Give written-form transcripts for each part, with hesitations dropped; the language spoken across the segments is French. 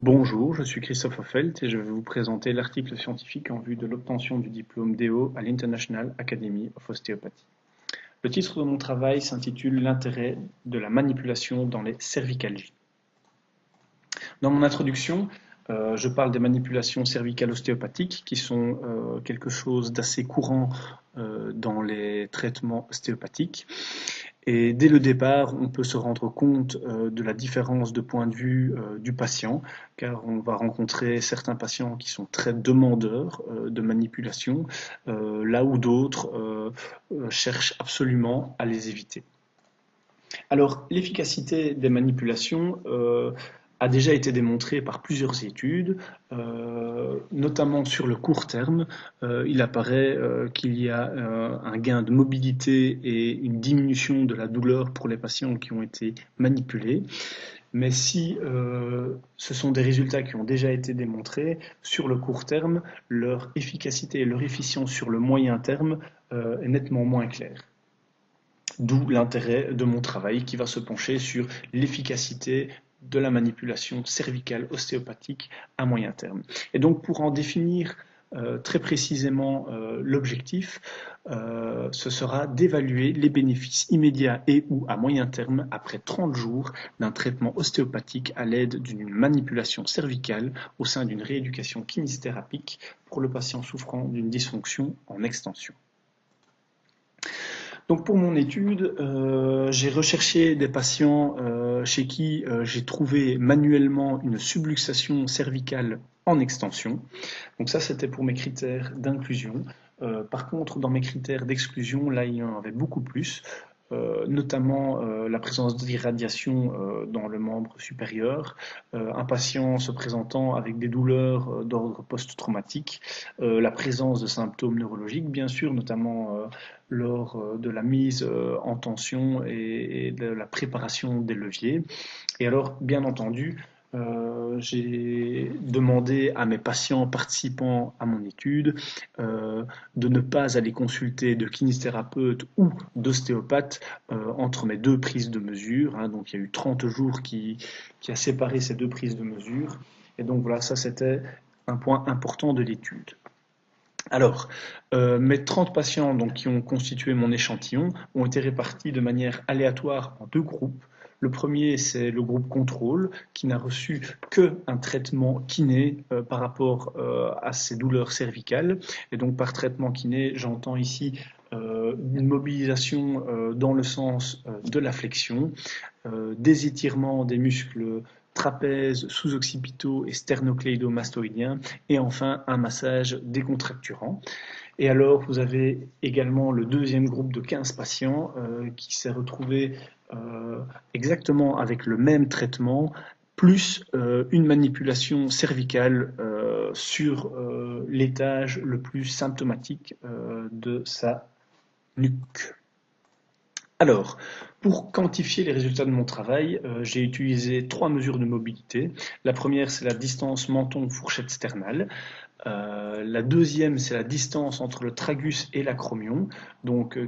Bonjour, je suis Christophe Hoffelt et je vais vous présenter l'article scientifique en vue de l'obtention du diplôme DO à l'International Academy of Osteopathy. Le titre de mon travail s'intitule L'intérêt de la manipulation dans les cervicalgies. Dans mon introduction, je parle des manipulations cervicales ostéopathiques qui sont quelque chose d'assez courant dans les traitements ostéopathiques. Et dès le départ, on peut se rendre compte de la différence de point de vue du patient, car on va rencontrer certains patients qui sont très demandeurs de manipulation, là où d'autres cherchent absolument à les éviter. Alors, l'efficacité des manipulations a déjà été démontrée par plusieurs études, notamment sur le court terme. Il apparaît qu'il y a un gain de mobilité et une diminution de la douleur pour les patients qui ont été manipulés. Mais si ce sont des résultats qui ont déjà été démontrés, sur le court terme, leur efficacité et leur efficience sur le moyen terme est nettement moins claire. D'où l'intérêt de mon travail qui va se pencher sur l'efficacité de la manipulation cervicale ostéopathique à moyen terme. Et donc pour en définir très précisément l'objectif, ce sera d'évaluer les bénéfices immédiats et ou à moyen terme après 30 jours d'un traitement ostéopathique à l'aide d'une manipulation cervicale au sein d'une rééducation kinésithérapique pour le patient souffrant d'une dysfonction en extension. Donc pour mon étude, j'ai recherché des patients chez qui j'ai trouvé manuellement une subluxation cervicale en extension. Donc ça, c'était pour mes critères d'inclusion. Par contre, dans mes critères d'exclusion, là, il y en avait beaucoup plus. Notamment la présence d'irradiation dans le membre supérieur, un patient se présentant avec des douleurs d'ordre post-traumatique, la présence de symptômes neurologiques, bien sûr, notamment lors de la mise en tension et de la préparation des leviers. Et alors, bien entendu, j'ai demandé à mes patients participants à mon étude de ne pas aller consulter de kinésithérapeute ou d'ostéopathe entre mes deux prises de mesure. Hein. Donc il y a eu 30 jours qui a séparé ces deux prises de mesure. Et donc voilà, ça c'était un point important de l'étude. Alors, mes 30 patients donc, qui ont constitué mon échantillon ont été répartis de manière aléatoire en deux groupes. Le premier, c'est le groupe contrôle, qui n'a reçu qu'un traitement kiné par rapport à ses douleurs cervicales. Et donc, par traitement kiné, j'entends ici une mobilisation dans le sens de la flexion, des étirements des muscles trapèzes, sous-occipitaux et sternocléido-mastoïdiens, et enfin un massage décontracturant. Et alors, vous avez également le deuxième groupe de 15 patients qui s'est retrouvé exactement avec le même traitement, plus une manipulation cervicale sur l'étage le plus symptomatique de sa nuque. Alors, pour quantifier les résultats de mon travail, j'ai utilisé trois mesures de mobilité. La première, c'est la distance menton-fourchette sternale. La deuxième, c'est la distance entre le tragus et l'acromion, donc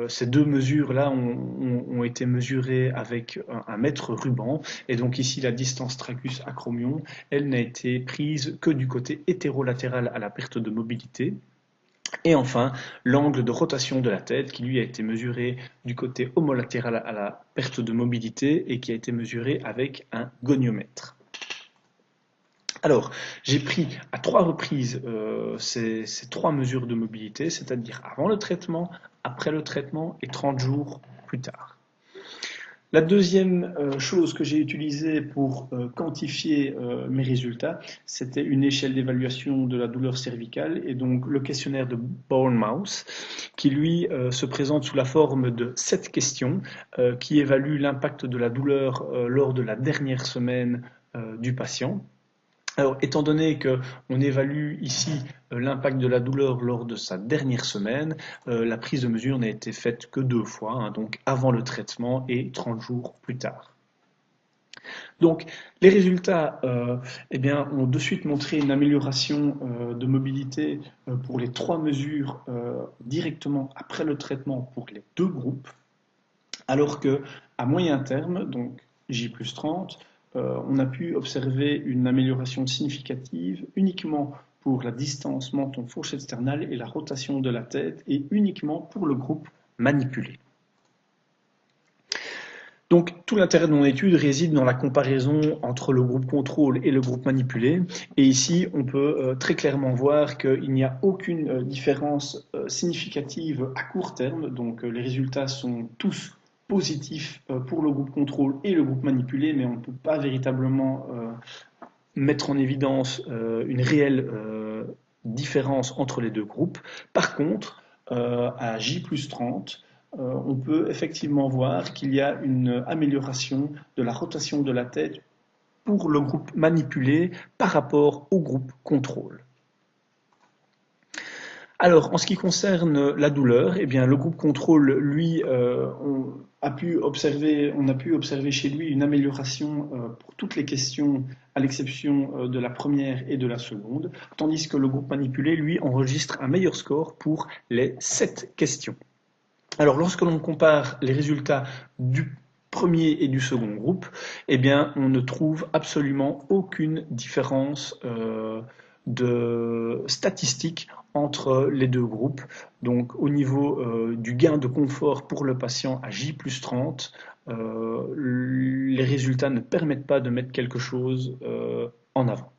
ces deux mesures-là ont été mesurées avec un mètre ruban, et donc ici la distance tragus-acromion, elle n'a été prise que du côté hétérolatéral à la perte de mobilité. Et enfin, l'angle de rotation de la tête qui lui a été mesuré du côté homolatéral à la perte de mobilité et qui a été mesuré avec un goniomètre. Alors, j'ai pris à trois reprises ces trois mesures de mobilité, c'est-à-dire avant le traitement, après le traitement et 30 jours plus tard. La deuxième chose que j'ai utilisée pour quantifier mes résultats, c'était une échelle d'évaluation de la douleur cervicale et donc le questionnaire de Bournemouth qui lui se présente sous la forme de 7 questions qui évaluent l'impact de la douleur lors de la dernière semaine du patient. Alors, étant donné qu'on évalue ici l'impact de la douleur lors de sa dernière semaine, la prise de mesure n'a été faite que 2 fois, hein, donc avant le traitement et 30 jours plus tard. Donc, les résultats ont de suite montré une amélioration de mobilité pour les 3 mesures directement après le traitement pour les 2 groupes, alors que à moyen terme, donc J plus 30, on a pu observer une amélioration significative uniquement pour la distance menton-fourchette sternale et la rotation de la tête, et uniquement pour le groupe manipulé. Donc tout l'intérêt de mon étude réside dans la comparaison entre le groupe contrôle et le groupe manipulé. Et ici, on peut très clairement voir qu'il n'y a aucune différence significative à court terme. Donc les résultats sont tous positifs pour le groupe contrôle et le groupe manipulé, mais on ne peut pas véritablement mettre en évidence une réelle différence entre les deux groupes. Par contre, à J+30, on peut effectivement voir qu'il y a une amélioration de la rotation de la tête pour le groupe manipulé par rapport au groupe contrôle. Alors, en ce qui concerne la douleur, eh bien, le groupe contrôle, lui, on a pu observer chez lui une amélioration pour toutes les questions, à l'exception de la première et de la seconde, tandis que le groupe manipulé, lui, enregistre un meilleur score pour les 7 questions. Alors, lorsque l'on compare les résultats du premier et du second groupe, eh bien, on ne trouve absolument aucune différence de statistiques entre les deux groupes. Donc, au niveau du gain de confort pour le patient à J+30, les résultats ne permettent pas de mettre quelque chose en avant.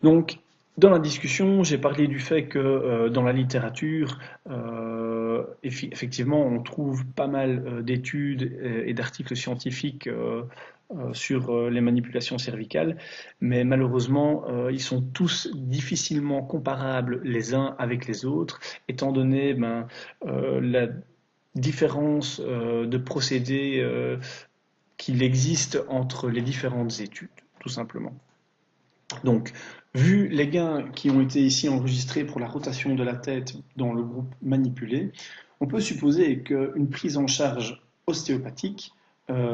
Donc, dans la discussion, j'ai parlé du fait que dans la littérature, effectivement, on trouve pas mal d'études et d'articles scientifiques sur les manipulations cervicales, mais malheureusement, ils sont tous difficilement comparables les uns avec les autres, étant donné la différence de procédés qu'il existe entre les différentes études, tout simplement. Donc, vu les gains qui ont été ici enregistrés pour la rotation de la tête dans le groupe manipulé, on peut supposer qu'une prise en charge ostéopathique,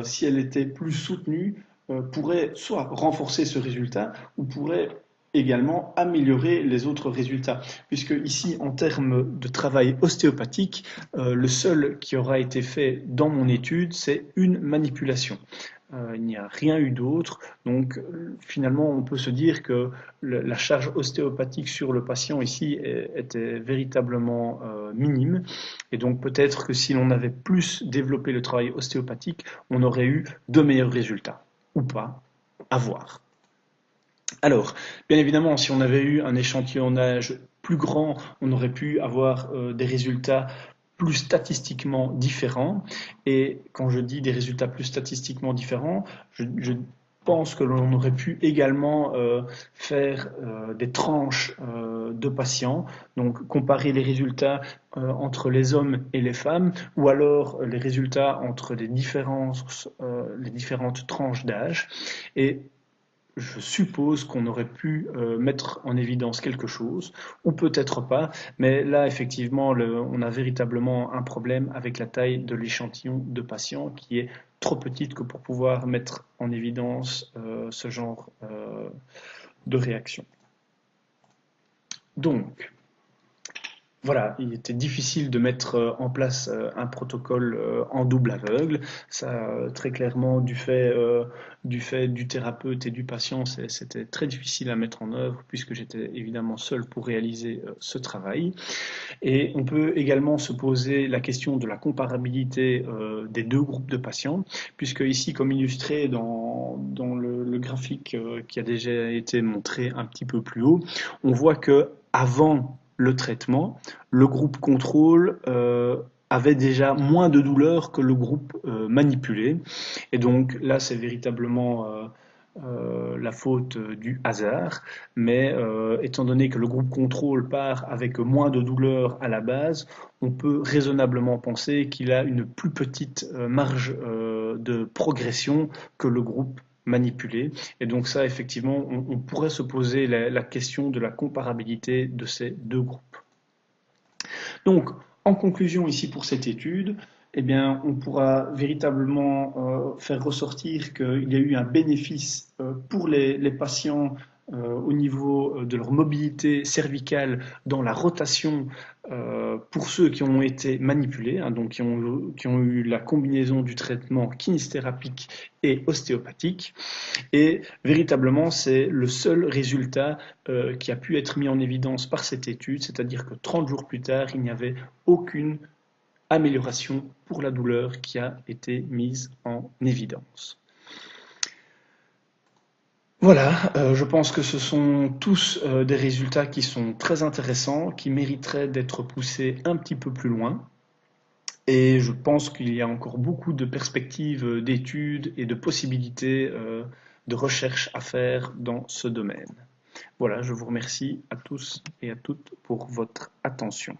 si elle était plus soutenue, pourrait soit renforcer ce résultat ou pourrait également améliorer les autres résultats. Puisque ici, en termes de travail ostéopathique, le seul qui aura été fait dans mon étude, c'est une manipulation. Il n'y a rien eu d'autre, donc finalement on peut se dire que la charge ostéopathique sur le patient ici était véritablement minime, et donc peut-être que si l'on avait plus développé le travail ostéopathique, on aurait eu de meilleurs résultats, ou pas, à voir. Alors, bien évidemment, si on avait eu un échantillonnage plus grand, on aurait pu avoir des résultats plus statistiquement différents. Et quand je dis des résultats plus statistiquement différents, je pense que l'on aurait pu également faire des tranches de patients, donc comparer les résultats entre les hommes et les femmes, ou alors les résultats entre les différentes tranches d'âge. Et je suppose qu'on aurait pu mettre en évidence quelque chose, ou peut-être pas, mais là, effectivement, on a véritablement un problème avec la taille de l'échantillon de patients qui est trop petite que pour pouvoir mettre en évidence ce genre de réaction. Donc, voilà, il était difficile de mettre en place un protocole en double aveugle. Ça, très clairement, du fait du thérapeute et du patient, c'était très difficile à mettre en œuvre puisque j'étais évidemment seul pour réaliser ce travail. Et on peut également se poser la question de la comparabilité des deux groupes de patients, puisque ici, comme illustré dans le graphique qui a déjà été montré un petit peu plus haut, on voit que avant le traitement, le groupe contrôle avait déjà moins de douleur que le groupe manipulé. Et donc là, c'est véritablement la faute du hasard. Mais étant donné que le groupe contrôle part avec moins de douleur à la base, on peut raisonnablement penser qu'il a une plus petite marge de progression que le groupe manipulé. Et donc ça, effectivement, on pourrait se poser la question de la comparabilité de ces deux groupes. Donc, en conclusion ici pour cette étude, eh bien, on pourra véritablement faire ressortir qu'il y a eu un bénéfice pour les patients au niveau de leur mobilité cervicale dans la rotation pour ceux qui ont été manipulés, hein, donc qui ont eu la combinaison du traitement kinésithérapique et ostéopathique. Et véritablement, c'est le seul résultat qui a pu être mis en évidence par cette étude, c'est-à-dire que 30 jours plus tard, il n'y avait aucune amélioration pour la douleur qui a été mise en évidence. Voilà, je pense que ce sont tous des résultats qui sont très intéressants, qui mériteraient d'être poussés un petit peu plus loin. Et je pense qu'il y a encore beaucoup de perspectives d'études et de possibilités de recherche à faire dans ce domaine. Voilà, je vous remercie à tous et à toutes pour votre attention.